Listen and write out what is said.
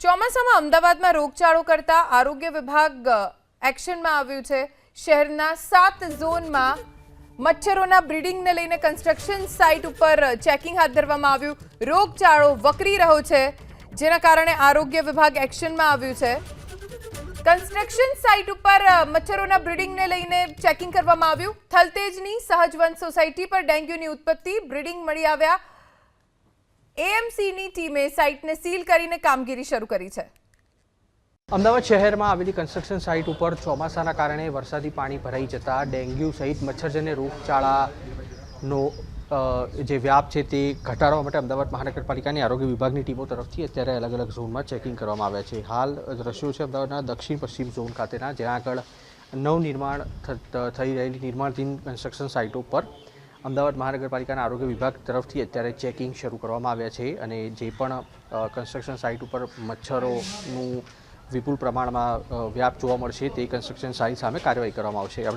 ચોમાસામાં અમદાવાદમાં રોગચાળો કરતા આરોગ્ય વિભાગ એક્શનમાં આવ્યું છે। શહેરના 7 ઝોનમાં મચ્છરોના બ્રીડિંગને લઈને કન્સ્ટ્રક્શન સાઇટ ઉપર ચેકિંગ હાથ ધરવામાં આવ્યું। રોગચાળો વકરી રહ્યો છે, જેના કારણે આરોગ્ય વિભાગ એક્શનમાં આવ્યું છે। કન્સ્ટ્રક્શન સાઇટ ઉપર મચ્છરોના બ્રીડિંગને લઈને ચેકિંગ કરવામાં આવ્યું। થલતેજની સહજવન સોસાયટી પર ડેન્ગ્યુની ઉત્પત્તિ, બ્રીડિંગ મળી આવ્યા। એએમસીની ટીમે સાઇટને સીલ કરીને કામગીરી શરૂ કરી છે। અમદાવાદ શહેરમાં આવેલી કન્સ્ટ્રક્શન સાઇટ ઉપર ચોમાસાના કારણે વરસાદી પાણી ભરાઈ જતા ડેન્ગ્યુ સહિત મચ્છરજન્ય રોગચાળાનો જે વ્યાપ છે તે ઘટાડવા માટે અમદાવાદ મહાનગરપાલિકાની આરોગ્ય વિભાગની ટીમો તરફથી અત્યારે અલગ અલગ ઝોનમાં ચેકિંગ કરવામાં આવ્યા છે। હાલ દ્રશ્યો છે અમદાવાદના દક્ષિણ પશ્ચિમ ઝોન ખાતેના, જ્યાં આગળ નવનિર્માણ થઈ રહેલી નિર્માણધીન કન્સ્ટ્રક્શન સાઇટો પર અમદાવાદ મહાનગરપાલિકાના આરોગ્ય વિભાગ તરફથી અત્યારે ચેકિંગ શરૂ કરવામાં આવ્યા છે અને જે પણ કન્સ્ટ્રક્શન સાઇટ ઉપર મચ્છરોનું વિપુલ પ્રમાણમાં વ્યાપ જોવા મળશે તે કન્સ્ટ્રક્શન સાઇટ સામે કાર્યવાહી કરવામાં આવશે। આપણે